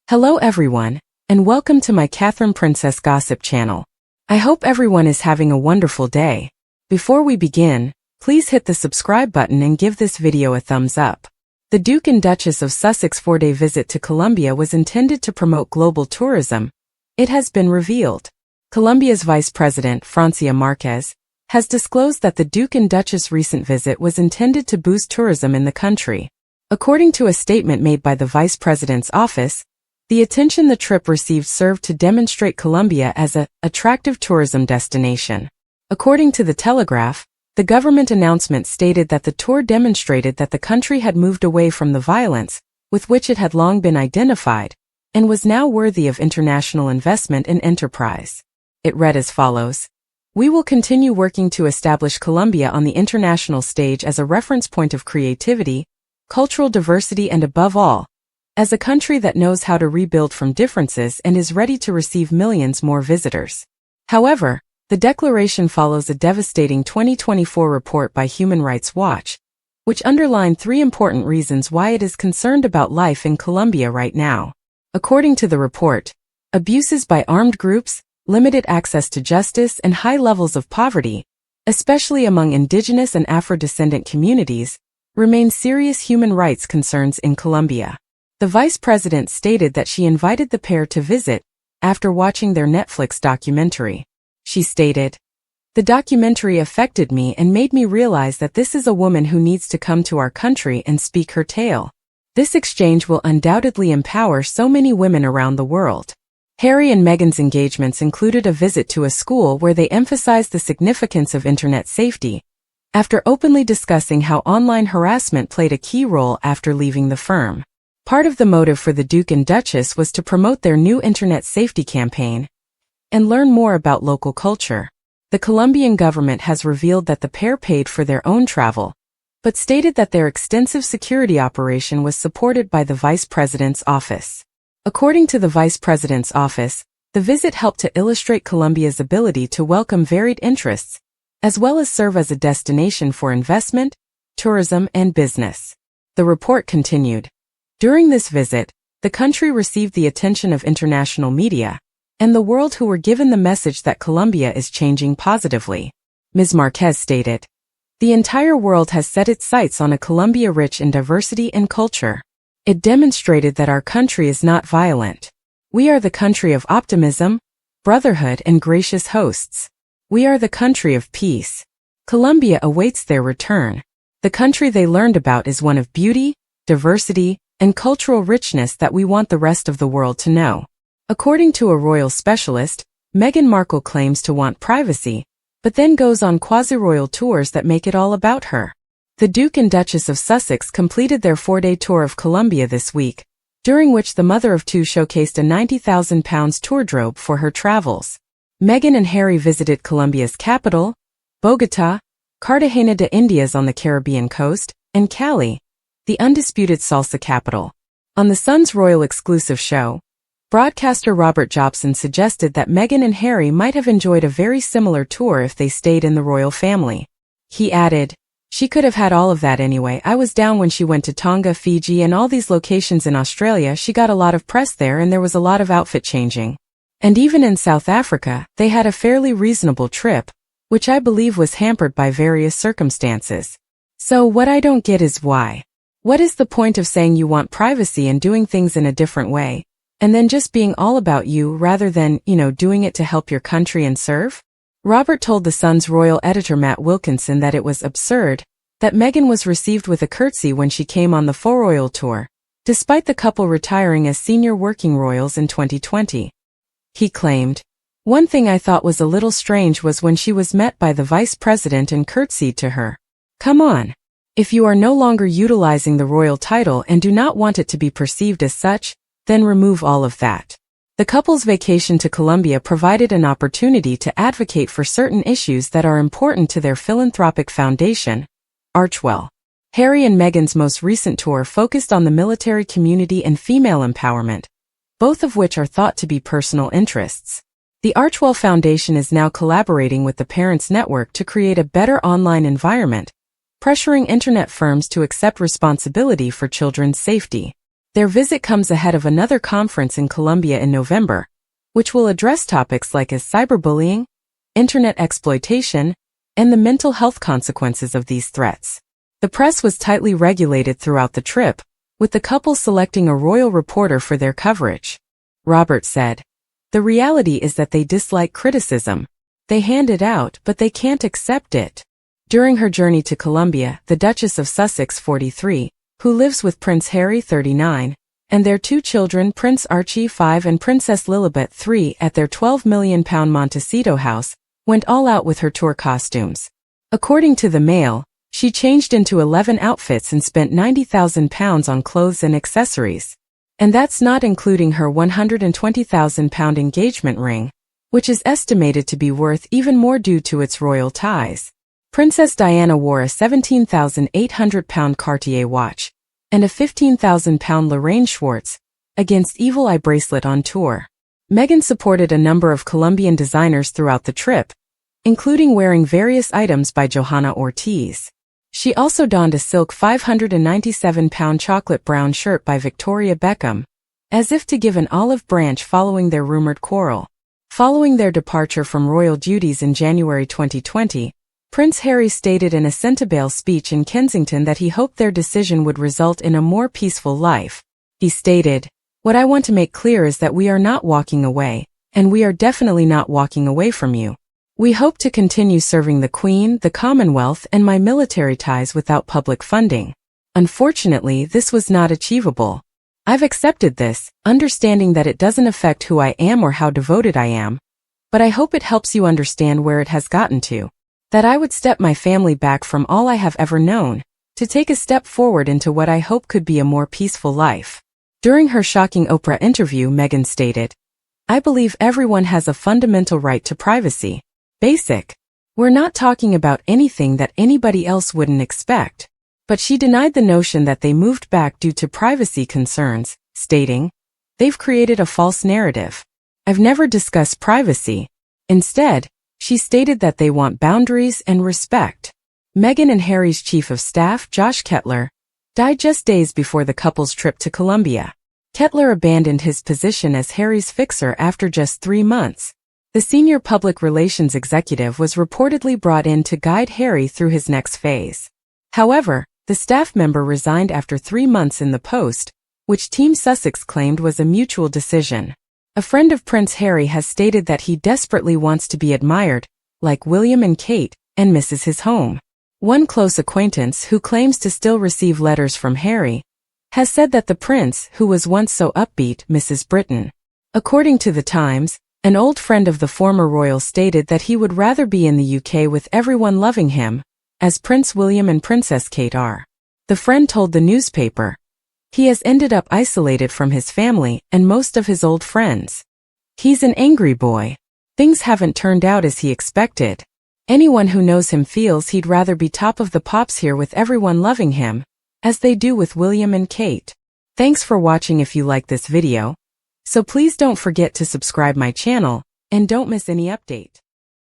Hello everyone, and welcome to my Catherine Princess Gossip channel. I hope everyone is having a wonderful day. Before we begin, please hit the subscribe button and give this video a thumbs up. The Duke and Duchess of Sussex 4-day visit to Colombia was intended to promote global tourism. It has been revealed. Colombia's Vice President, Francia Márquez, has disclosed that the Duke and Duchess' recent visit was intended to boost tourism in the country. According to a statement made by the Vice President's office, the attention the trip received served to demonstrate Colombia as an attractive tourism destination. According to The Telegraph, the government announcement stated that the tour demonstrated that the country had moved away from the violence with which it had long been identified, and was now worthy of international investment and enterprise. It read as follows: "We will continue working to establish Colombia on the international stage as a reference point of creativity, cultural diversity and above all, as a country that knows how to rebuild from differences and is ready to receive millions more visitors." However, the declaration follows a devastating 2024 report by Human Rights Watch, which underlined three important reasons why it is concerned about life in Colombia right now. According to the report, abuses by armed groups, limited access to justice and high levels of poverty, especially among indigenous and Afro-descendant communities, remain serious human rights concerns in Colombia. The vice president stated that she invited the pair to visit after watching their Netflix documentary. She stated, "The documentary affected me and made me realize that this is a woman who needs to come to our country and speak her tale. This exchange will undoubtedly empower so many women around the world." Harry and Meghan's engagements included a visit to a school where they emphasized the significance of internet safety, after openly discussing how online harassment played a key role after leaving the firm. Part of the motive for the Duke and Duchess was to promote their new internet safety campaign and learn more about local culture. The Colombian government has revealed that the pair paid for their own travel, but stated that their extensive security operation was supported by the vice president's office. According to the vice president's office, the visit helped to illustrate Colombia's ability to welcome varied interests, as well as serve as a destination for investment, tourism, and business. The report continued, "During this visit, the country received the attention of international media and the world who were given the message that Colombia is changing positively." Ms. Márquez stated, "The entire world has set its sights on a Colombia rich in diversity and culture. It demonstrated that our country is not violent. We are the country of optimism, brotherhood, and gracious hosts. We are the country of peace. Colombia awaits their return. The country they learned about is one of beauty, diversity, and cultural richness that we want the rest of the world to know." According to a royal specialist, Meghan Markle claims to want privacy, but then goes on quasi-royal tours that make it all about her. The Duke and Duchess of Sussex completed their 4-day tour of Colombia this week, during which the mother of two showcased a £90,000 tourdrobe for her travels. Meghan and Harry visited Colombia's capital, Bogotá, Cartagena de Indias on the Caribbean coast, and Cali, the undisputed salsa capital. On the Sun's royal exclusive show, broadcaster Robert Jobson suggested that Meghan and Harry might have enjoyed a very similar tour if they stayed in the royal family. He added, "She could have had all of that anyway. I was down when she went to Tonga, Fiji, and all these locations in Australia. She got a lot of press there and there was a lot of outfit changing. And even in South Africa, they had a fairly reasonable trip, which I believe was hampered by various circumstances. So what I don't get is why. What is the point of saying you want privacy and doing things in a different way, and then just being all about you rather than, doing it to help your country and serve?" Robert told The Sun's royal editor Matt Wilkinson that it was absurd that Meghan was received with a curtsy when she came on the full royal tour, despite the couple retiring as senior working royals in 2020. He claimed, "One thing I thought was a little strange was when she was met by the vice president and curtsied to her. Come on. If you are no longer utilizing the royal title and do not want it to be perceived as such, then remove all of that." The couple's vacation to Colombia provided an opportunity to advocate for certain issues that are important to their philanthropic foundation, Archewell. Harry and Meghan's most recent tour focused on the military community and female empowerment, both of which are thought to be personal interests. The Archewell Foundation is now collaborating with the Parents Network to create a better online environment, pressuring internet firms to accept responsibility for children's safety. Their visit comes ahead of another conference in Colombia in November, which will address topics like cyberbullying, internet exploitation, and the mental health consequences of these threats. The press was tightly regulated throughout the trip, with the couple selecting a royal reporter for their coverage. Robert said, "The reality is that they dislike criticism. They hand it out, but they can't accept it." During her journey to Colombia, the Duchess of Sussex, 43, who lives with Prince Harry, 39, and their two children, Prince Archie, 5, and Princess Lilibet, 3, at their £12 million Montecito house, went all out with her tour costumes. According to the Mail, she changed into 11 outfits and spent £90,000 on clothes and accessories. And that's not including her £120,000 engagement ring, which is estimated to be worth even more due to its royal ties. Princess Diana wore a £17,800 Cartier watch and a £15,000 Lorraine Schwartz Against Evil Eye bracelet on tour. Meghan supported a number of Colombian designers throughout the trip, including wearing various items by Johanna Ortiz. She also donned a silk £597 chocolate brown shirt by Victoria Beckham, as if to give an olive branch following their rumored quarrel. Following their departure from royal duties in January 2020, Prince Harry stated in a Centennial speech in Kensington that he hoped their decision would result in a more peaceful life. He stated, "What I want to make clear is that we are not walking away, and we are definitely not walking away from you. We hope to continue serving the Queen, the Commonwealth, and my military ties without public funding. Unfortunately, this was not achievable. I've accepted this, understanding that it doesn't affect who I am or how devoted I am, but I hope it helps you understand where it has gotten to. That I would step my family back from all I have ever known, to take a step forward into what I hope could be a more peaceful life." During her shocking Oprah interview, Meghan stated, "I believe everyone has a fundamental right to privacy. Basic. We're not talking about anything that anybody else wouldn't expect." But she denied the notion that they moved back due to privacy concerns, stating, "They've created a false narrative. I've never discussed privacy. Instead, she stated that they want boundaries and respect." Meghan and Harry's chief of staff, Josh Kettler, died just days before the couple's trip to Colombia. Kettler abandoned his position as Harry's fixer after just 3 months. The senior public relations executive was reportedly brought in to guide Harry through his next phase. However, the staff member resigned after 3 months in the post, which Team Sussex claimed was a mutual decision. A friend of Prince Harry has stated that he desperately wants to be admired, like William and Kate, and misses his home. One close acquaintance, who claims to still receive letters from Harry, has said that the prince, who was once so upbeat, misses Britain. According to The Times, an old friend of the former royal stated that he would rather be in the UK with everyone loving him, as Prince William and Princess Kate are. The friend told the newspaper, "He has ended up isolated from his family and most of his old friends. He's an angry boy. Things haven't turned out as he expected. Anyone who knows him feels he'd rather be top of the pops here with everyone loving him, as they do with William and Kate." Thanks for watching. If you like this video, so please don't forget to subscribe my channel, and don't miss any update.